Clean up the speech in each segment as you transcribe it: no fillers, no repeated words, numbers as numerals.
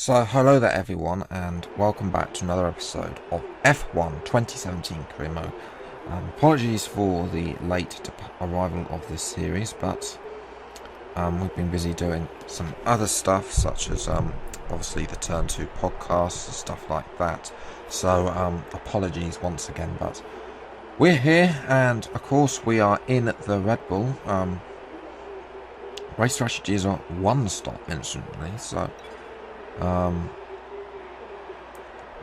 So hello there everyone, and welcome back to another episode of F1 2017 Career Mode. Apologies for the late arrival of this series, but we've been busy doing some other stuff, such as obviously the Turn 2 podcasts and stuff like that. So apologies once again, but we're here, and of course we are in the Red Bull. Race strategies are one stop instantly, so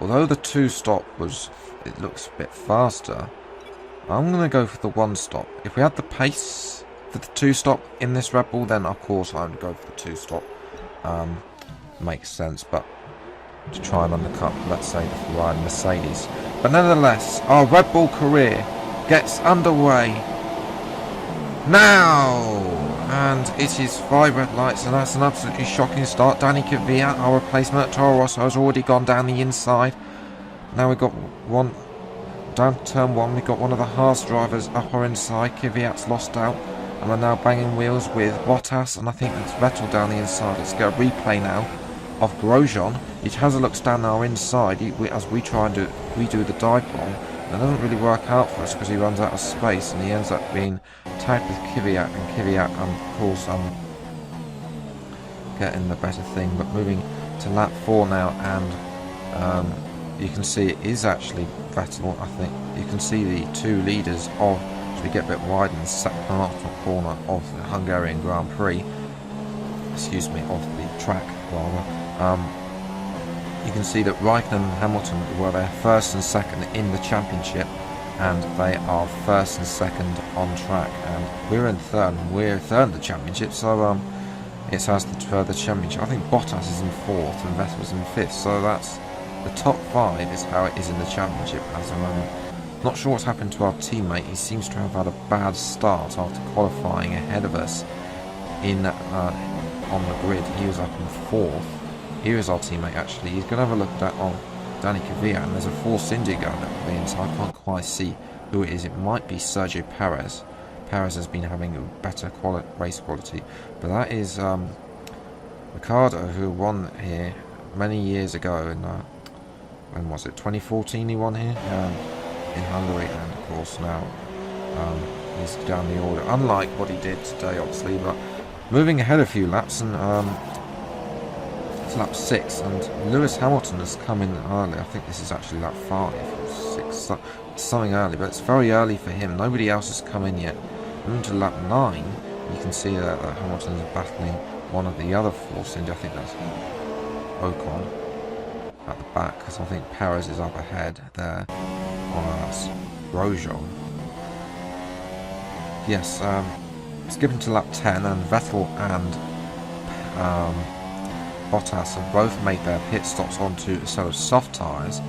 although the two stop it looks a bit faster, I'm going to go for the one stop. If we had the pace for the two stop in this Red Bull, then of course I would go for the two stop. Makes sense, but to try and undercut, let's say, the Ferrari and Mercedes. But nevertheless, our Red Bull career gets underway now. And it is 5 red lights, and that's an absolutely shocking start. Danny Kvyat, our replacement at Toro Rosso, has already gone down the inside. Now we've got one down turn 1. We've got one of the Haas drivers up our inside. Kvyat's lost out, and we're now banging wheels with Bottas, and I think that's Vettel down the inside. Let's get a replay now of Grosjean. He has a look down our inside as we try and redo the dive bomb. That doesn't really work out for us because he runs out of space, and he ends up being tagged with Kvyat, and Kvyat, of course, getting the better thing. But moving to lap 4 now, and you can see it is actually Vettel. I think you can see the two leaders as we get a bit wide in the second corner of the Hungarian Grand Prix. Excuse me, of the track rather. You can see that Raikkonen and Hamilton were there first and second in the championship, and they are first and second on track, and we're in third, and we're third in the championship, so it's as the championship. I think Bottas is in 4th and Vettel's in 5th, so that's the top 5 is how it is in the championship at the moment. Not sure what's happened to our teammate. He seems to have had a bad start after qualifying ahead of us in on the grid. He was up in 4th. Here is our teammate actually. He's going to have a look at that on Danny Kvyat, and there's a Force India going up the inside. I can't quite see who it is. It might be Sergio Perez. Perez has been having a better race quality, but that is Ricardo, who won here many years ago. In when was it? 2014 he won here in Hungary, and of course now he's down the order. Unlike what he did today, obviously, but moving ahead a few laps, and lap 6, and Lewis Hamilton has come in early. I think this is actually lap 5 or 6, something early, but it's very early for him. Nobody else has come in yet. Moving to lap 9, you can see that Hamilton is battling one of the other Force India. I think that's Ocon at the back, because I think Perez is up ahead there on us. Grosjean. Yes, skipping to lap 10, and Vettel and Bottas have both made their pit stops onto a set of soft tyres.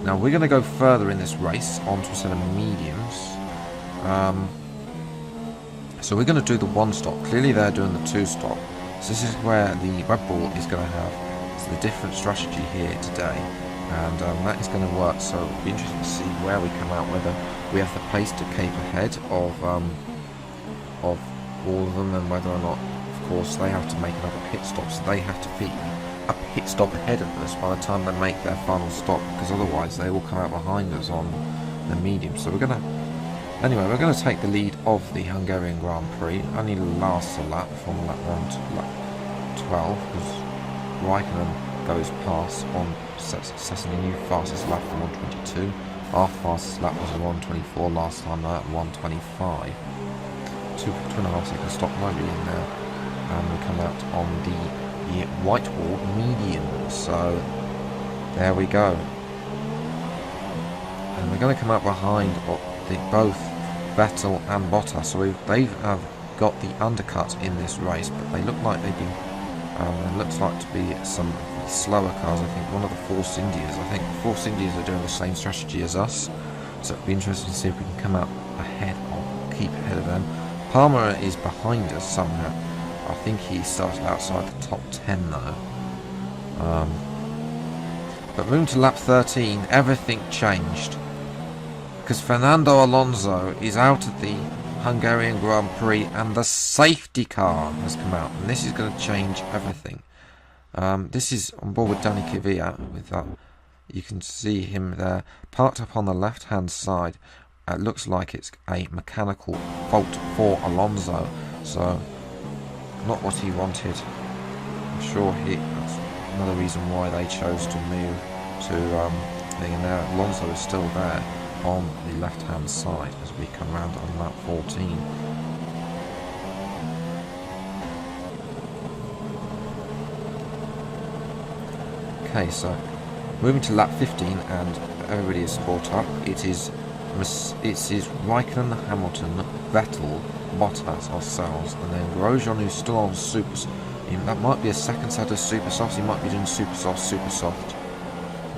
Now we're going to go further in this race onto a set of mediums. So we're going to do the one stop. Clearly they're doing the two stop. So this is where the Red Bull is going to have the different strategy here today, and that is going to work. So it'll be interesting to see where we come out, whether we have the pace to keep ahead of all of them, and whether or not, of course, they have to make another pit stop, so they have to be a pit stop ahead of us by the time they make their final stop, because otherwise they will come out behind us on the medium. So we're going to take the lead of the Hungarian Grand Prix. Only lasts a lap from lap 1 to lap 12, because Raikkonen goes past on setting a new fastest lap from 122. Our fastest lap was 124 last time, at 125. 2.5 second stop, nobody in there. And we come out on the white wall medium, so there we go. And we're going to come out behind both Vettel and Bottas, so they've got the undercut in this race, but they look like they've been it looks like to be some slower cars. I think one of the Force Indias, Force Indias are doing the same strategy as us, so it'll be interesting to see if we can come out ahead or keep ahead of them. Palmer is behind us somehow. I think he started outside the top 10 though. But moving to lap 13, everything changed, because Fernando Alonso is out of the Hungarian Grand Prix, and the safety car has come out, and this is going to change everything. This is on board with Danny Kvyat with that. You can see him there, parked up on the left-hand side. It looks like it's a mechanical fault for Alonso, so not what he wanted. I'm sure that's another reason why they chose to move to being there. Alonso is still there on the left-hand side as we come round on lap 14. Okay, so moving to lap 15, and everybody is brought up. It is Raikkonen, Hamilton, Vettel, Bottas, ourselves, and then Grosjean, who's still on super. That might be a second set of super softs. He might be doing super soft.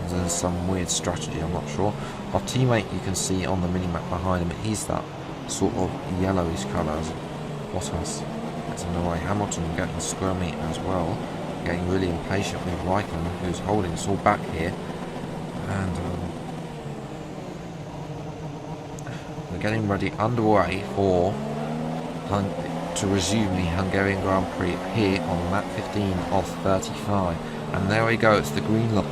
There's some weird strategy, I'm not sure. Our teammate, you can see on the minimap behind him, he's that sort of yellowish colour as Bottas gets in the way. Hamilton getting squirmy as well, getting really impatient with Raikkonen, who's holding us all back here. And we're getting ready underway for to resume the Hungarian Grand Prix here on lap 15 of 35. And there we go, it's the green light.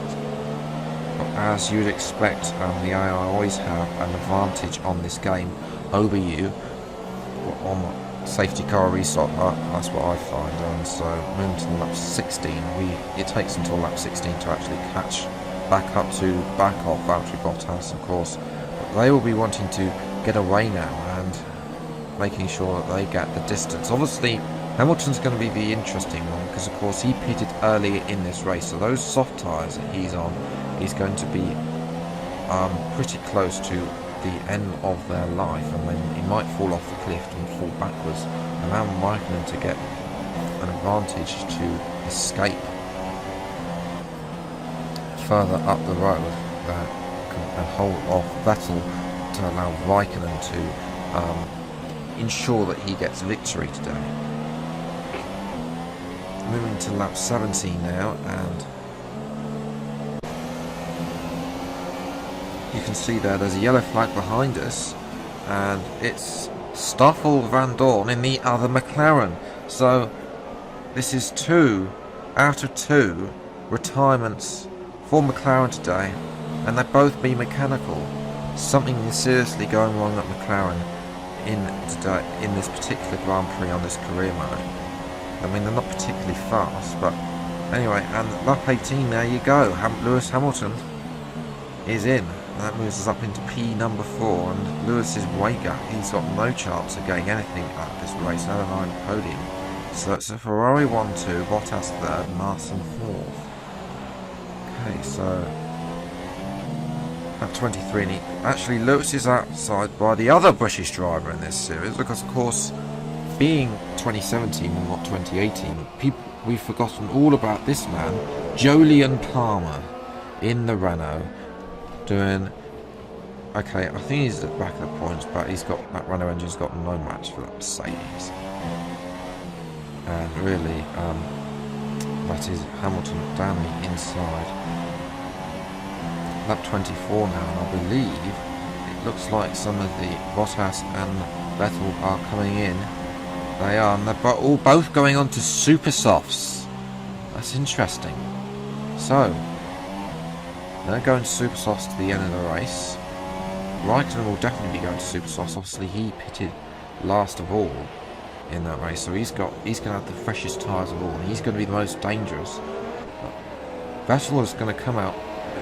As you'd expect, the AI always have an advantage on this game over you on safety car restart. That's what I find. And so moving to lap 16, it takes until lap 16 to actually catch back off Valtteri Bottas, of course. But they will be wanting to get away now and making sure that they get the distance. Obviously, Hamilton's going to be the interesting one because, of course, he pitted earlier in this race. So those soft tyres that he's on, he's going to be pretty close to the end of their life, and then he might fall off the cliff and fall backwards, allow Raikkonen to get an advantage to escape further up the road and hold off Vettel to allow Raikkonen to ensure that he gets victory today. Moving to lap 17 now, and you can see there's a yellow flag behind us, and it's Stoffel Van Dorn in the other McLaren. So this is 2 out of 2 retirements for McLaren today, and they both be mechanical. Something is seriously going wrong at McLaren in this particular Grand Prix on this career mode. I mean, they're not particularly fast, but anyway. And lap 18, there you go. Lewis Hamilton is in. That moves us up into P number 4, and Lewis is way gap. He's got no chance of getting anything at this race, never mind podium. So it's a Ferrari 1-2, Bottas 3rd, Martin 4th. Okay, so at 23, and actually Lewis is outside by the other British driver in this series, because of course, being 2017 and not 2018, we've forgotten all about this man, Jolyon Palmer, in the Renault, doing okay. I think he's at the back of the points, but that Renault engine's got no match for that Mercedes, and really that is Hamilton down the inside. Lap 24 now, and I believe it looks like some of the Bottas and Vettel are coming in. They are, and they're both going on to super softs. That's interesting. So they're going to super softs to the end of the race. Raikkonen will definitely be going to super softs. Obviously, he pitted last of all in that race, so he's going to have the freshest tyres of all, and he's going to be the most dangerous. Vettel is going to come out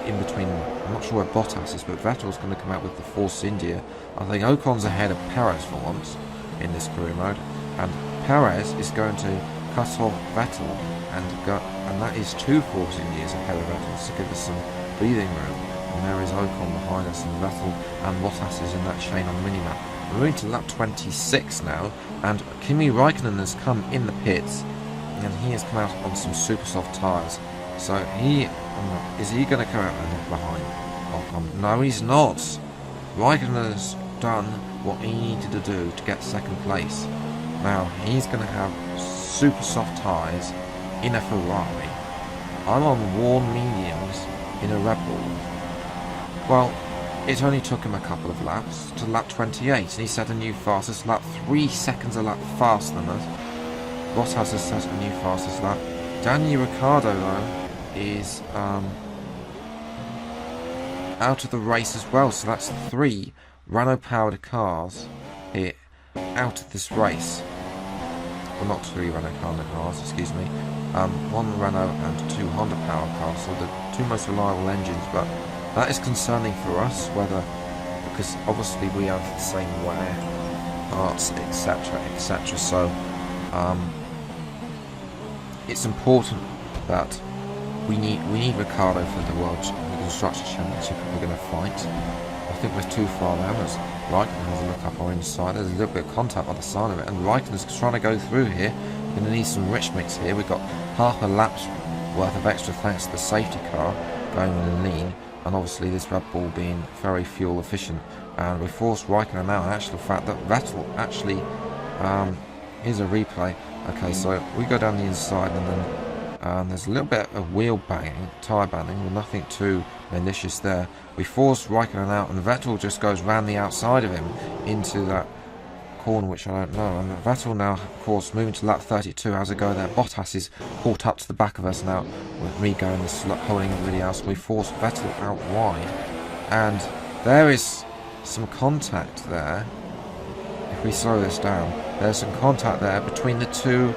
in between. I'm not sure where Bottas is, but Vettel's going to come out with the Force India. I think Ocon's ahead of Perez for once in this career mode, and Perez is going to cut off Vettel, and that is 2 Force Indias ahead of Vettel to give us some breathing room. And there is Ocon behind us, and Vettel and Bottas is in that chain on the minimap. We're moving to lap 26 now, and Kimi Raikkonen has come in the pits, and he has come out on some super soft tyres. So is he going to come out behind Ocon? No, he's not. Raikkonen has done what he needed to do to get second place. Now he's going to have super soft tyres in a Ferrari. I'm on worn mediums in a Red Bull. Well, it only took him a couple of laps to lap 28, and he set a new fastest lap, 3 seconds a lap faster than us. Bottas has set a new fastest lap, Daniel Ricciardo though is out of the race as well, so that's 3 Renault powered cars here out of this race. Well, not 3 Renault powered cars, excuse me. 1 Renault and 2 Honda powered cars, so the 2 most reliable engines. But that is concerning for us, because obviously we have the same wear, parts, etc., etc. So it's important that we need Ricciardo for the World Constructors Championship if we're going to fight. I think we're too far down as Raikkonen has a look up our inside. There's a little bit of contact by the side of it, and Raikkonen's trying to go through here. We're going to need some rich mix here. We've got half a lap's worth of extra thanks to the safety car going in lean, and obviously this Red Bull being very fuel efficient. And we forced Raikkonen now, in actual fact, that Vettel actually, here's a replay. Okay, so we go down the inside, and then there's a little bit of wheel banging, tyre banging, with nothing too malicious there. We force Raikkonen out, and Vettel just goes round the outside of him into that corner, which I don't know. And Vettel now, of course, moving to lap 32, has a go there. Bottas is caught up to the back of us now, with me going this, holding everybody else. We force Vettel out wide, and there is some contact there. If we slow this down, there's some contact there between the 2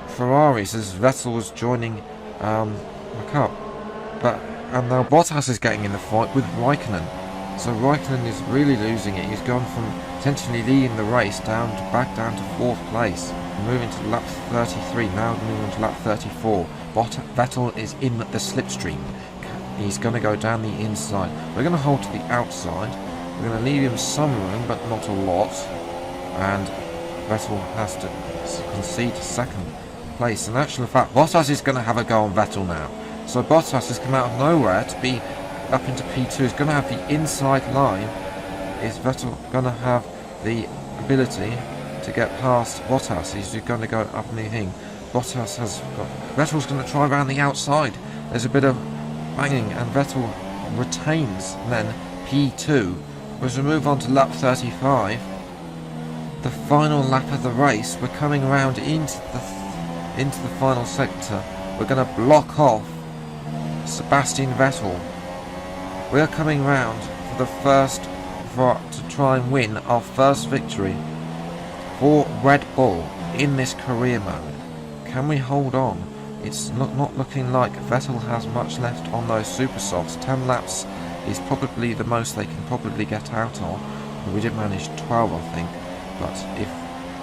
Ferraris as Vettel was joining the cup. And now Bottas is getting in the fight with Raikkonen. So Raikkonen is really losing it. He's gone from potentially leading the race back down to 4th place. Moving to lap 33, now moving on to lap 34. Vettel is in the slipstream. He's going to go down the inside. We're going to hold to the outside. We're going to leave him some room, but not a lot. And Vettel has to concede to 2nd place. In actual fact, Bottas is going to have a go on Vettel now. So Bottas has come out of nowhere to be up into P2. He's going to have the inside line. Is Vettel going to have the ability to get past Bottas? He's going to go up in the thing. Bottas has got... Vettel's going to try around the outside. There's a bit of banging, and Vettel retains then P2. As we move on to lap 35, the final lap of the race, we're coming around into the final sector. We're going to block off Sebastian Vettel. We are coming round for to try and win our first victory for Red Bull in this career mode. Can we hold on? It's not looking like Vettel has much left on those super softs. 10 laps is probably the most they can probably get out of. We did manage 12, I think, but it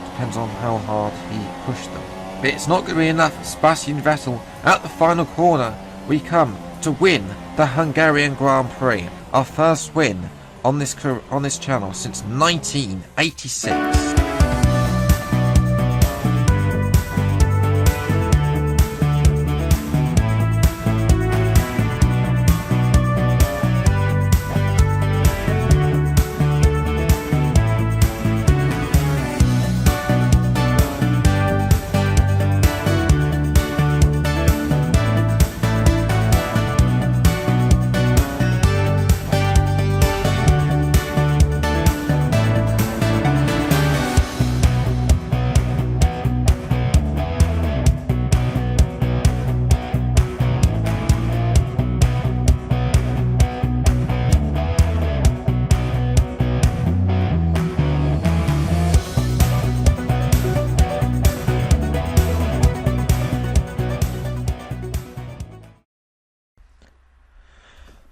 depends on how hard he pushed them. But it's not going to be enough. Sebastian Vettel at the final corner. We come to win the Hungarian Grand Prix, our first win on this channel since 1986.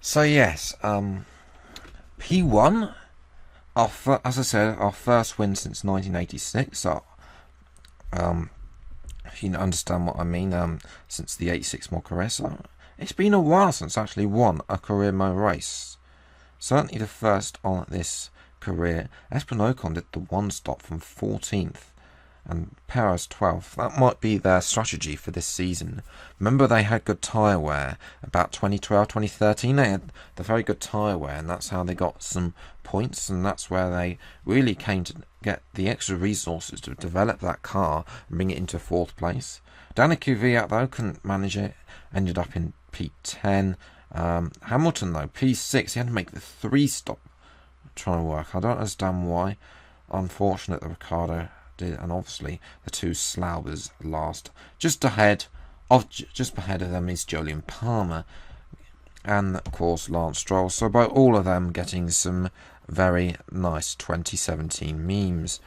So yes, P1, as I said, our first win since 1986. So, if you understand what I mean, since the 86 mod career. So it's been a while since I actually won a career mode race. Certainly the first on this career. Esteban Ocon did the 1 stop from 14th. And Perez 12th. That might be their strategy for this season. Remember, they had good tyre wear. About 2012, 2013, they had the very good tyre wear, and that's how they got some points, and that's where they really came to get the extra resources to develop that car and bring it into 4th place. Danica Kvyat, though, couldn't manage it. Ended up in P10. Hamilton, though, P6. He had to make the 3 stop trying to work. I don't understand why. Unfortunate that Ricciardo did, and obviously the 2 Slaubers last, just ahead just ahead of them is Jolyon Palmer, and of course Lance Stroll. So by all of them getting some very nice 2017 memes.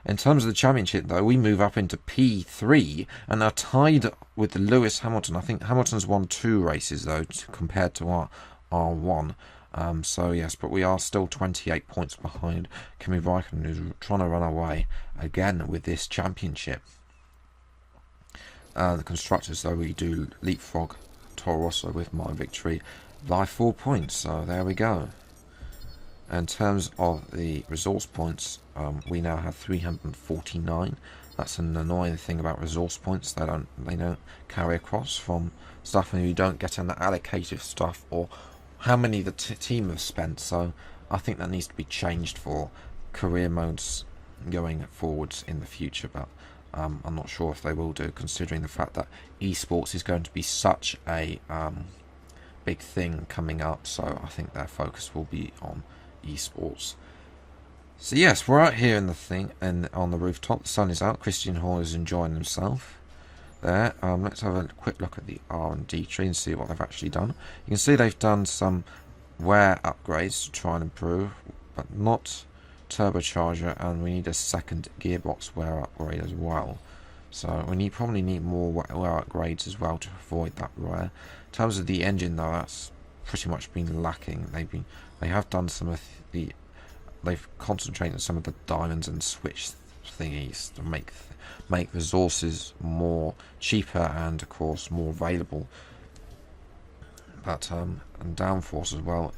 In terms of the championship, though, we move up into P3 and are tied with Lewis Hamilton. I think Hamilton's won 2 races, though, compared to our R1. So, yes, but we are still 28 points behind Kimi Raikkonen, who's trying to run away again with this championship. The constructors, though, we do leapfrog Toro Rosso with my victory by 4 points. So, there we go. In terms of the resource points, we now have 349. That's an annoying thing about resource points. They don't carry across from stuff, and you don't get an allocated stuff or how many the team have spent. So I think that needs to be changed for career modes going forwards in the future. But I'm not sure if they will do, considering the fact that esports is going to be such a big thing coming up. So I think their focus will be on esports. So yes, we're out here in the thing and on the rooftop. The sun is out. Christian Horner is enjoying himself there. Let's have a quick look at the R&D tree and see what they've actually done. You can see they've done some wear upgrades to try and improve, but not turbocharger, and we need a second gearbox wear upgrade as well. So we probably need more wear upgrades as well to avoid that wear. In terms of the engine, though, that's pretty much been lacking. They have done some of they've concentrated on some of the diamonds and switch thingies to make resources more cheaper and of course more available. But and downforce as well.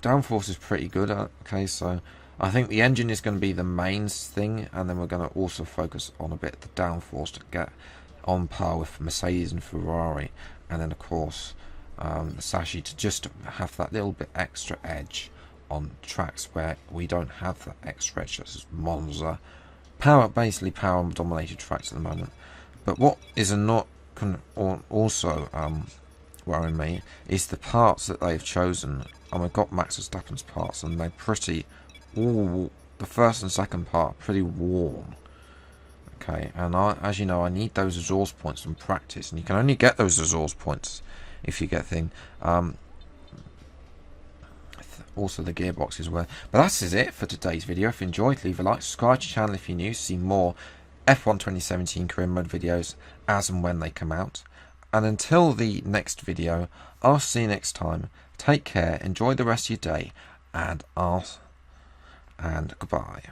Downforce is pretty good. Okay, so I think the engine is going to be the main thing, and then we're going to also focus on a bit the downforce to get on par with Mercedes and Ferrari, and then of course the Sashi to just have that little bit extra edge on tracks where we don't have that extra edge, such as Monza. Basically power dominated tracks at the moment. But what is also worrying me is the parts that they've chosen. And we've got Max Verstappen's parts, and they're pretty, the first and second part pretty warm. Okay, and as you know, I need those resource points from practice, and you can only get those resource points if you get thing. Also the gearbox is where. But that is it for today's video. If you enjoyed, leave a like, subscribe to the channel if you're new, see more F1 2017 career mode videos as and when they come out. And until the next video, I'll see you next time. Take care, enjoy the rest of your day, and goodbye.